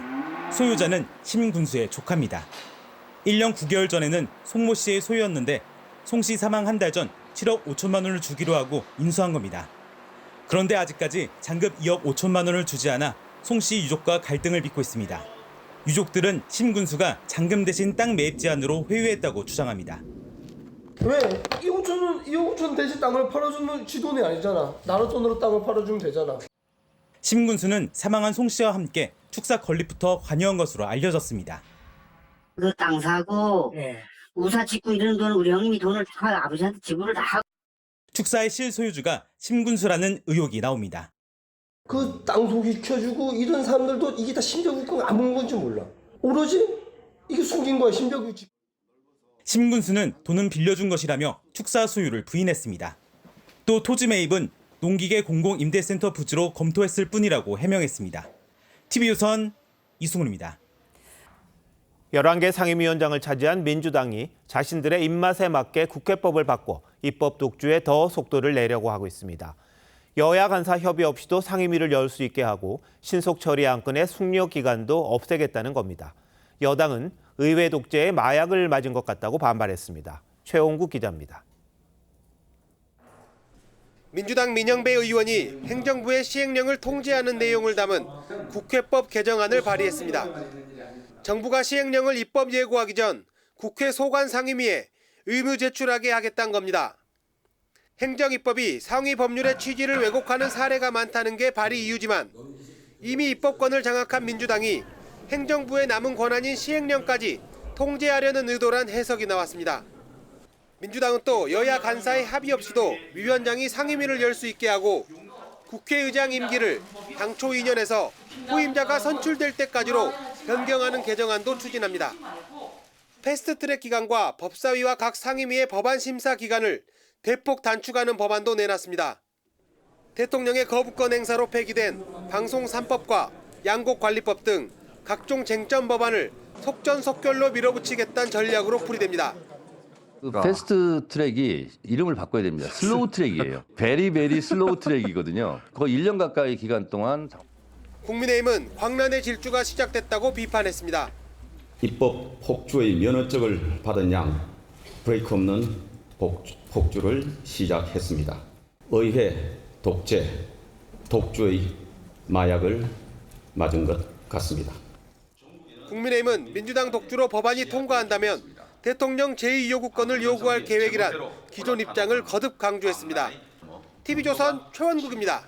소유자는 심 군수의 조카입니다. 1년 9개월 전에는 송모 씨의 소유였는데 송 씨 사망 한 달 전 7억 5천만 원을 주기로 하고 인수한 겁니다. 그런데 아직까지 잔금 2억 5천만 원을 주지 않아 송 씨 유족과 갈등을 빚고 있습니다. 유족들은 심 군수가 잔금 대신 땅 매입 제한으로 회유했다고 주장합니다. 왜? 2억 5천 대신 땅을 팔아주면 지 돈이 아니잖아. 나라 돈으로 땅을 팔아주면 되잖아. 심 군수는 사망한 송 씨와 함께 축사 건립부터 관여한 것으로 알려졌습니다. 그 땅 사고 우사 짓고 이런 돈 우리 형님이 돈을 다 아버지한테 지불을 다 하고. 축사의 실소유주가 심 군수라는 의혹이 나옵니다. 그 땅 속이 켜주고 이런 사람들도 이게 다 심재국 건 아무 건지 몰라. 오로지 이게 숨긴 거야 심재국이. 심 군수는 돈은 빌려준 것이라며 축사 소유를 부인했습니다. 또 토지 매입은 농기계 공공임대센터 부지로 검토했을 뿐이라고 해명했습니다. TV조선 이승훈입니다. 11개 상임위원장을 차지한 민주당이 자신들의 입맛에 맞게 국회법을 바꿔 입법 독주에 더 속도를 내려고 하고 있습니다. 여야 간사 협의 없이도 상임위를 열 수 있게 하고 신속 처리 안건의 숙려 기간도 없애겠다는 겁니다. 여당은 의회 독재에 마약을 맞은 것 같다고 반발했습니다. 최홍국 기자입니다. 민주당 민영배 의원이 행정부의 시행령을 통제하는 내용을 담은 국회법 개정안을 발의했습니다. 정부가 시행령을 입법 예고하기 전 국회 소관 상임위에 의무 제출하게 하겠다는 겁니다. 행정입법이 상위 법률의 취지를 왜곡하는 사례가 많다는 게 발의 이유지만 이미 입법권을 장악한 민주당이 행정부의 남은 권한인 시행령까지 통제하려는 의도란 해석이 나왔습니다. 민주당은 또 여야 간사의 합의 없이도 위원장이 상임위를 열 수 있게 하고 국회의장 임기를 당초 2년에서 후임자가 선출될 때까지로 변경하는 개정안도 추진합니다. 패스트트랙 기간과 법사위와 각 상임위의 법안 심사 기간을 대폭 단축하는 법안도 내놨습니다. 대통령의 거부권 행사로 폐기된 방송 3법과 양곡관리법 등 각종 쟁점 법안을 속전속결로 밀어붙이겠다는 전략으로 풀이됩니다. 패스트 트랙이 이름을 바꿔야 됩니다. 슬로우 트랙이에요. 베리 슬로우 트랙이거든요. 거의 1년 가까이 기간 동안. 국민의힘은 광란의 질주가 시작됐다고 비판했습니다. 입법 폭주의 면허증을 받은 양 브레이크 없는 폭주를 시작했습니다. 의회 독재, 독주의 마약을 맞은 것 같습니다. 국민의힘은 민주당 독주로 법안이 통과한다면 대통령 제2요구권을 요구할 계획이란 기존 입장을 거듭 강조했습니다. TV조선 최원국입니다.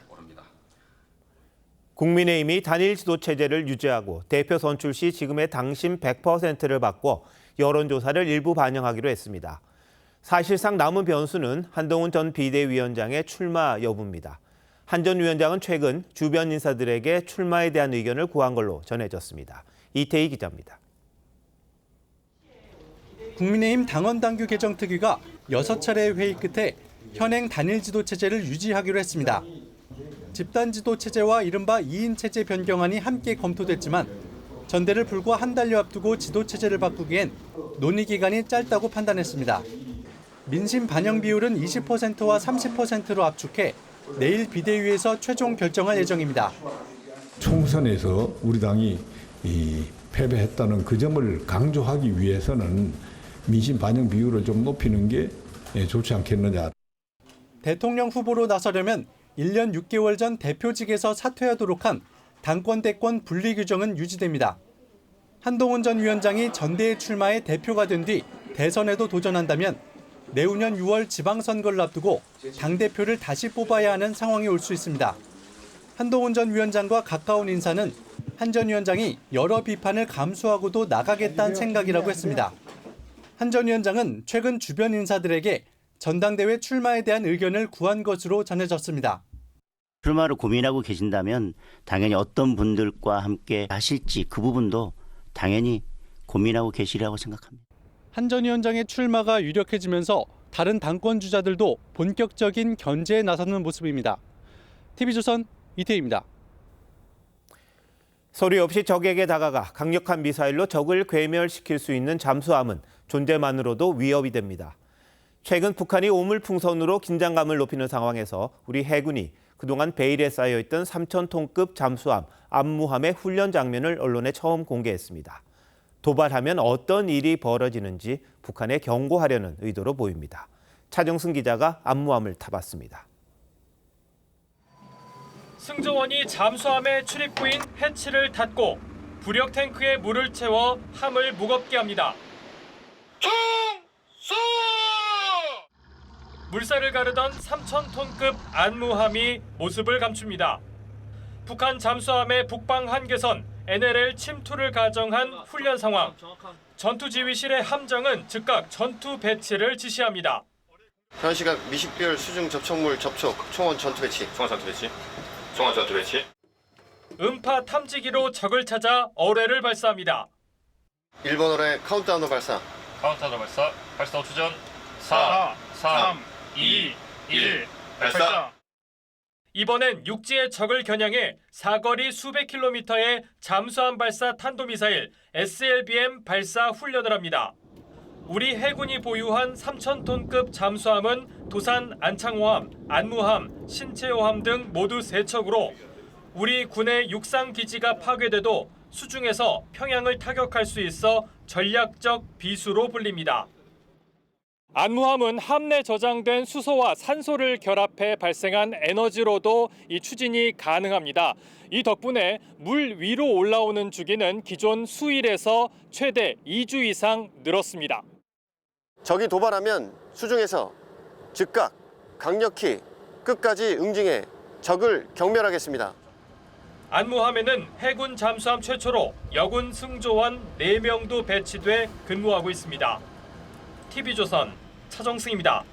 국민의힘이 단일 지도 체제를 유지하고 대표 선출 시 지금의 당심 100%를 바꿔 여론조사를 일부 반영하기로 했습니다. 사실상 남은 변수는 한동훈 전 비대위원장의 출마 여부입니다. 한 전 위원장은 최근 주변 인사들에게 출마에 대한 의견을 구한 걸로 전해졌습니다. 이태희 기자입니다. 국민의힘 당원당규 개정 특위가 6차례의 회의 끝에 현행 단일 지도 체제를 유지하기로 했습니다. 집단 지도 체제와 이른바 2인 체제 변경안이 함께 검토됐지만 전대를 불과 한 달여 앞두고 지도체제를 바꾸기엔 논의 기간이 짧다고 판단했습니다. 민심 반영 비율은 20%와 30%로 압축해 내일 비대위에서 최종 결정할 예정입니다. 총선에서 우리 당이 패배했다는 그 점을 강조하기 위해서는 민심 반영 비율을 좀 높이는 게 좋지 않겠느냐. 대통령 후보로 나서려면 1년 6개월 전 대표직에서 사퇴하도록 한 당권-대권 분리 규정은 유지됩니다. 한동훈 전 위원장이 전대에 출마해 대표가 된 뒤 대선에도 도전한다면 내후년 6월 지방선거를 앞두고 당대표를 다시 뽑아야 하는 상황이 올 수 있습니다. 한동훈 전 위원장과 가까운 인사는 한 전 위원장이 여러 비판을 감수하고도 나가겠다는 생각이라고 했습니다. 한 전 위원장은 최근 주변 인사들에게 전당대회 출마에 대한 의견을 구한 것으로 전해졌습니다. 출마를 고민하고 계신다면 당연히 어떤 분들과 함께 하실지 그 부분도 당연히 고민하고 계시리라고 생각합니다. 한 전 위원장의 출마가 유력해지면서 다른 당권 주자들도 본격적인 견제에 나서는 모습입니다. TV조선 이태희입니다. 소리 없이 적에게 다가가 강력한 미사일로 적을 괴멸시킬 수 있는 잠수함은 존재만으로도 위협이 됩니다. 최근 북한이 오물풍선으로 긴장감을 높이는 상황에서 우리 해군이 그동안 베일에 쌓여있던 3,000톤급 잠수함 안무함의 훈련 장면을 언론에 처음 공개했습니다. 도발하면 어떤 일이 벌어지는지 북한에 경고하려는 의도로 보입니다. 차정승 기자가 안무함을 타봤습니다. 승조원이 잠수함의 출입구인 해치를 닫고 부력 탱크에 물을 채워 함을 무겁게 합니다. 물살을 가르던 3,000톤급 안무함이 모습을 감춥니다. 북한 잠수함의 북방 한계선 NLL 침투를 가정한 훈련 상황. 전투지휘실의 함정은 즉각 전투 배치를 지시합니다. 현 시각 미식별 수중 접촉물 접촉, 총원 전투 배치. 음파 탐지기로 적을 찾아 어뢰를 발사합니다. 1번 어뢰 카운트다운으로 발사. 발사 5초 전. 4, 3, 2, 1, 발사. 이번엔 육지의 적을 겨냥해 사거리 수백 킬로미터의 잠수함 발사 탄도미사일 SLBM 발사 훈련을 합니다. 우리 해군이 보유한 3,000톤급 잠수함은 도산 안창호함, 안무함, 신체호함 등 모두 3척으로 우리 군의 육상 기지가 파괴돼도 수중에서 평양을 타격할 수 있어 전략적 비수로 불립니다. 안무함은 함내 저장된 수소와 산소를 결합해 발생한 에너지로도 이 추진이 가능합니다. 이 덕분에 물 위로 올라오는 주기는 기존 수일에서 최대 2주 이상 늘었습니다. 적이 도발하면 수중에서 즉각 강력히 끝까지 응징해 적을 경멸하겠습니다. 안무함에는 해군 잠수함 최초로 여군 승조원 4명도 배치돼 근무하고 있습니다. TV조선 차정승입니다.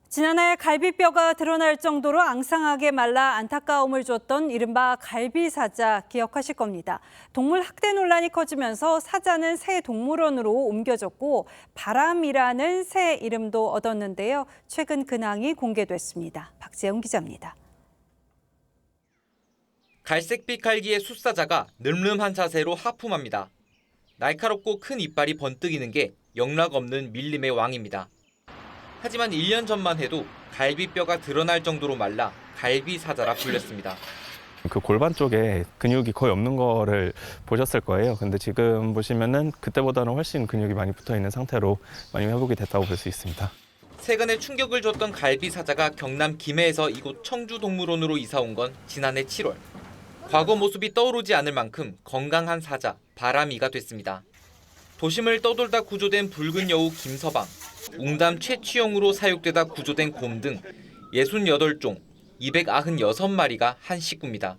지난해 갈비뼈가 드러날 정도로 앙상하게 말라 안타까움을 줬던 이른바 갈비사자 기억하실 겁니다. 동물 학대 논란이 커지면서 사자는 새 동물원으로 옮겨졌고 바람이라는 새 이름도 얻었는데요. 최근 근황이 공개됐습니다. 박재훈 기자입니다. 갈색빛 갈기의 숫사자가 늠름한 자세로 하품합니다. 날카롭고 큰 이빨이 번뜩이는 게 영락 없는 밀림의 왕입니다. 하지만 1년 전만 해도 갈비뼈가 드러날 정도로 말라 갈비사자라 불렸습니다. 그 골반 쪽에 근육이 거의 없는 거를 보셨을 거예요. 근데 지금 보시면은 그때보다는 훨씬 근육이 많이 붙어 있는 상태로 많이 회복이 됐다고 볼 수 있습니다. 세간에 충격을 줬던 갈비사자가 경남 김해에서 이곳 청주동물원으로 이사 온 건 지난해 7월. 과거 모습이 떠오르지 않을 만큼 건강한 사자, 바람이가 됐습니다. 도심을 떠돌다 구조된 붉은 여우 김서방, 웅담 최취용으로 사육되다 구조된 곰 등 68종, 296마리가 한 식구입니다.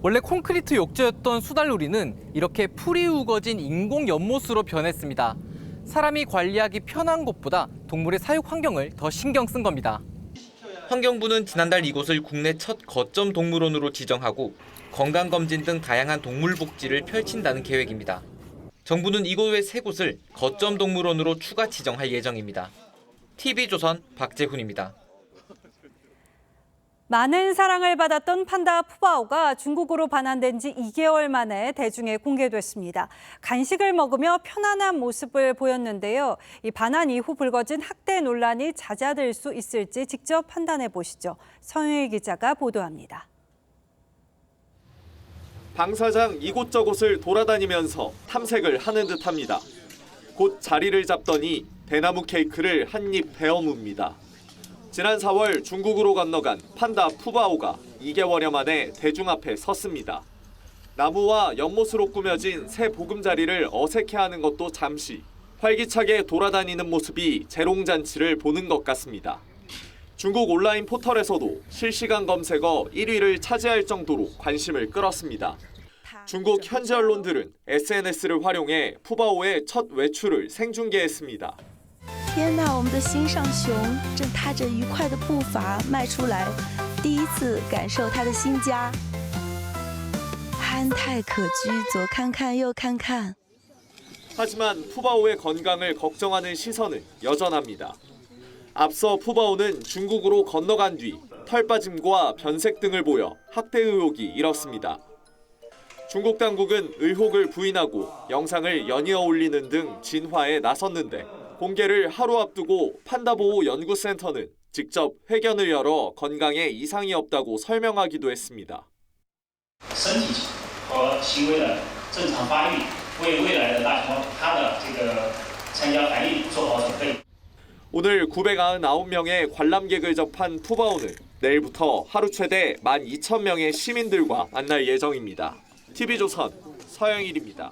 원래 콘크리트 욕조였던 수달놀이는 이렇게 풀이 우거진 인공 연못으로 변했습니다. 사람이 관리하기 편한 곳보다 동물의 사육 환경을 더 신경 쓴 겁니다. 환경부는 지난달 이곳을 국내 첫 거점 동물원으로 지정하고 건강검진 등 다양한 동물 복지를 펼친다는 계획입니다. 정부는 이곳 외 3곳을 거점 동물원으로 추가 지정할 예정입니다. TV조선 박재훈입니다. 많은 사랑을 받았던 판다 푸바오가 중국으로 반환된 지 2개월 만에 대중에 공개됐습니다. 간식을 먹으며 편안한 모습을 보였는데요. 이 반환 이후 불거진 학대 논란이 잦아들 수 있을지 직접 판단해 보시죠. 서유일 기자가 보도합니다. 방 사장 이곳저곳을 돌아다니면서 탐색을 하는 듯합니다. 곧 자리를 잡더니 대나무 케이크를 한 입 베어뭅니다. 지난 4월 중국으로 건너간 판다 푸바오가 2개월여 만에 대중 앞에 섰습니다. 나무와 연못으로 꾸며진 새 보금자리를 어색해하는 것도 잠시, 활기차게 돌아다니는 모습이 재롱잔치를 보는 것 같습니다. 중국 온라인 포털에서도 실시간 검색어 1위를 차지할 정도로 관심을 끌었습니다. 중국 현지 언론들은 SNS를 활용해 푸바오의 첫 외출을 생중계했습니다. 天呐，我们的心上熊正踏着愉快的步伐迈出来，第一次感受它的新家。憨态可掬，左看看右看看。 하지만 푸바오의 건강을 걱정하는 시선은 여전합니다. 앞서 푸바오는 중국으로 건너간 뒤 털빠짐과 변색 등을 보여 학대 의혹이 일었습니다. 중국 당국은 의혹을 부인하고 영상을 연이어 올리는 등 진화에 나섰는데 공개를 하루 앞두고 판다보호 연구센터는 직접 회견을 열어 건강에 이상이 없다고 설명하기도 했습니다. 오늘 999명의 관람객을 접한 푸바오는 내일부터 하루 최대 12,000명의 시민들과 만날 예정입니다. TV조선 서영일입니다.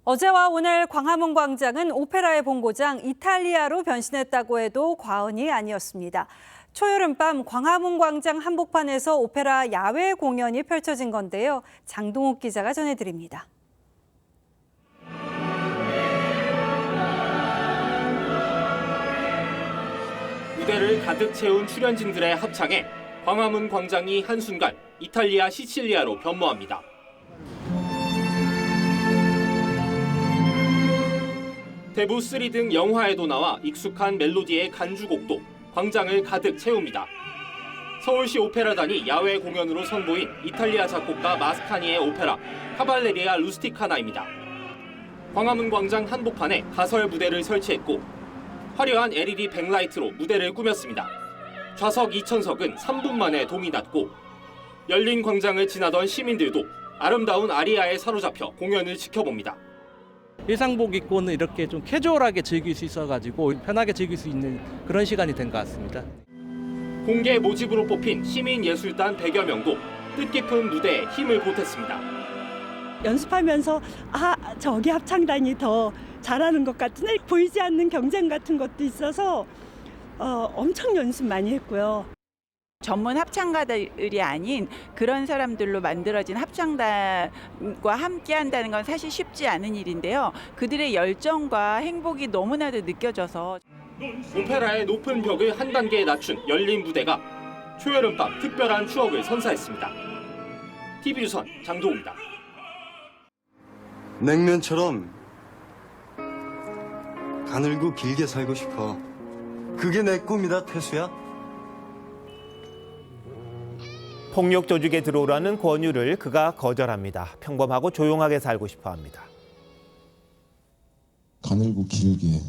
어제와 오늘 광화문 광장은 오페라의 본고장 이탈리아로 변신했다고 해도 과언이 아니었습니다. 초여름밤 광화문 광장 한복판에서 오페라 야외 공연이 펼쳐진 건데요. 장동욱 기자가 전해드립니다. 무대를 가득 채운 출연진들의 합창에 광화문 광장이 한순간 이탈리아 시칠리아로 변모합니다. 대부 3 등 영화에도 나와 익숙한 멜로디의 간주곡도 광장을 가득 채웁니다. 서울시 오페라단이 야외 공연으로 선보인 이탈리아 작곡가 마스카니의 오페라 카발레리아 루스티카나입니다. 광화문 광장 한복판에 가설 무대를 설치했고 화려한 LED 백라이트로 무대를 꾸몄습니다. 좌석 2,000석은 3분 만에 동이 났고 열린 광장을 지나던 시민들도 아름다운 아리아에 사로잡혀 공연을 지켜봅니다. 일상복 입고는 이렇게 좀 캐주얼하게 즐길 수 있어가지고 편하게 즐길 수 있는 그런 시간이 된 것 같습니다. 공개 모집으로 뽑힌 시민예술단 100여 명도 뜻깊은 무대에 힘을 보탰습니다. 연습하면서 저기 합창단이 더 잘하는 것 같은데 보이지 않는 경쟁 같은 것도 있어서 엄청 연습 많이 했고요. 전문 합창가들이 아닌 그런 사람들로 만들어진 합창단과 함께 한다는 건 사실 쉽지 않은 일인데요. 그들의 열정과 행복이 너무나도 느껴져서 오페라의 높은 벽을 한 단계 낮춘 열린 무대가 초여름밤 특별한 추억을 선사했습니다. TV조선 장동우입니다. 냉면처럼 가늘고 길게 살고 싶어. 그게 내 꿈이다, 태수야. 폭력 조직에 들어오라는 권유를 그가 거절합니다. 평범하고 조용하게 살고 싶어 합니다. 가늘고 길게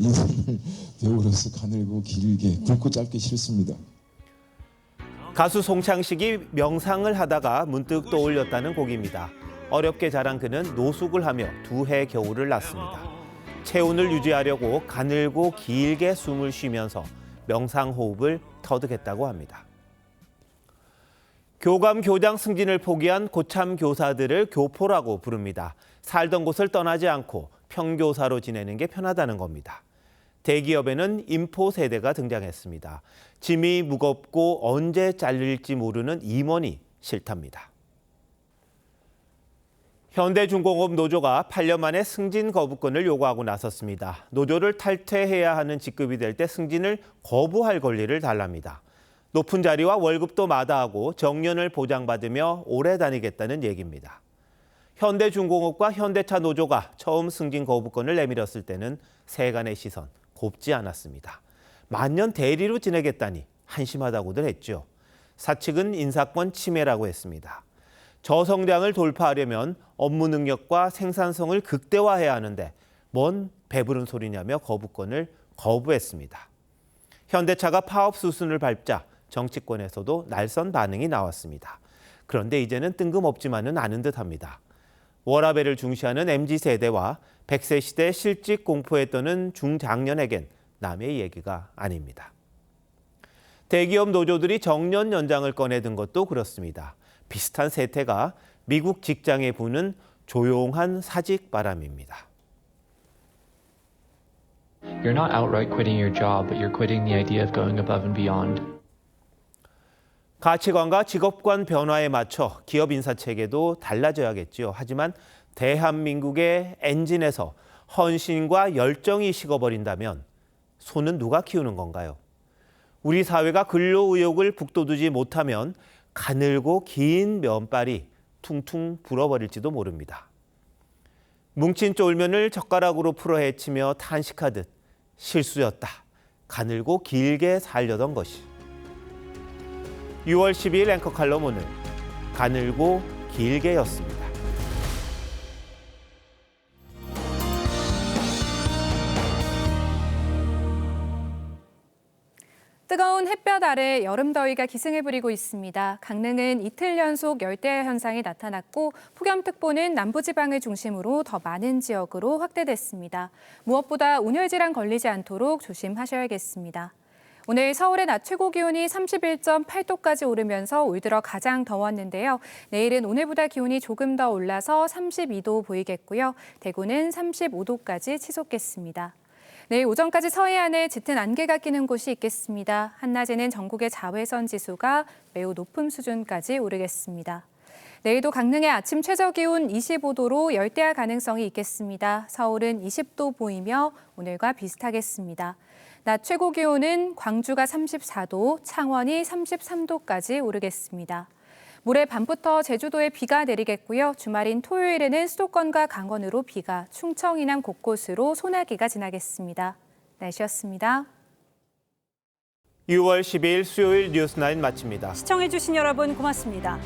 인생을 배우로서 가늘고 길게 굵고 짧게 싫습니다. 가수 송창식이 명상을 하다가 문득 떠올렸다는 곡입니다. 어렵게 자란 그는 노숙을 하며 2해 겨울을 났습니다. 체온을 유지하려고 가늘고 길게 숨을 쉬면서 명상 호흡을 터득했다고 합니다. 교감 교장 승진을 포기한 고참 교사들을 교포라고 부릅니다. 살던 곳을 떠나지 않고 평교사로 지내는 게 편하다는 겁니다. 대기업에는 인포 세대가 등장했습니다. 짐이 무겁고 언제 잘릴지 모르는 임원이 싫답니다. 현대중공업 노조가 8년 만에 승진 거부권을 요구하고 나섰습니다. 노조를 탈퇴해야 하는 직급이 될 때 승진을 거부할 권리를 달랍니다. 높은 자리와 월급도 마다하고 정년을 보장받으며 오래 다니겠다는 얘기입니다. 현대중공업과 현대차 노조가 처음 승진 거부권을 내밀었을 때는 세간의 시선 곱지 않았습니다. 만년 대리로 지내겠다니 한심하다고들 했죠. 사측은 인사권 침해라고 했습니다. 저성장을 돌파하려면 업무 능력과 생산성을 극대화해야 하는데 뭔 배부른 소리냐며 거부권을 거부했습니다. 현대차가 파업 수순을 밟자 정치권에서도 날선 반응이 나왔습니다. 그런데 이제는 뜬금없지만은 않은 듯합니다. 워라밸을 중시하는 MZ세대와 100세 시대 실직 공포에 떠는 중장년에겐 남의 얘기가 아닙니다. 대기업 노조들이 정년 연장을 꺼내든 것도 그렇습니다. 비슷한 세태가 미국 직장에 부는 조용한 사직 바람입니다. You're not outright quitting your job, but you're quitting the idea of going above and beyond. 가치관과 직업관 변화에 맞춰 기업 인사 체계도 달라져야겠지요. 하지만 대한민국의 엔진에서 헌신과 열정이 식어버린다면 소는 누가 키우는 건가요? 우리 사회가 근로 의욕을 북돋우지 못하면 가늘고 긴 면발이 퉁퉁 불어버릴지도 모릅니다. 뭉친 쫄면을 젓가락으로 풀어 헤치며 탄식하듯 실수였다. 가늘고 길게 살려던 것이. 6월 12일 앵커 칼럼 오늘 가늘고 길게였습니다. 뜨거운 햇볕 아래 여름 더위가 기승을 부리고 있습니다. 강릉은 이틀 연속 열대야 현상이 나타났고 폭염특보는 남부지방을 중심으로 더 많은 지역으로 확대됐습니다. 무엇보다 온열질환 걸리지 않도록 조심하셔야겠습니다. 오늘 서울의 낮 최고 기온이 31.8도까지 오르면서 올 들어 가장 더웠는데요. 내일은 오늘보다 기온이 조금 더 올라서 32도 보이겠고요. 대구는 35도까지 치솟겠습니다. 내일 오전까지 서해안에 짙은 안개가 끼는 곳이 있겠습니다. 한낮에는 전국의 자외선 지수가 매우 높은 수준까지 오르겠습니다. 내일도 강릉의 아침 최저 기온 25도로 열대야 가능성이 있겠습니다. 서울은 20도 보이며 오늘과 비슷하겠습니다. 낮 최고 기온은 광주가 34도, 창원이 33도까지 오르겠습니다. 모레 밤부터 제주도에 비가 내리겠고요. 주말인 토요일에는 수도권과 강원으로 비가 충청 이남 곳곳으로 소나기가 지나겠습니다. 날씨였습니다. 6월 12일 수요일 뉴스9 마칩니다. 시청해주신 여러분 고맙습니다.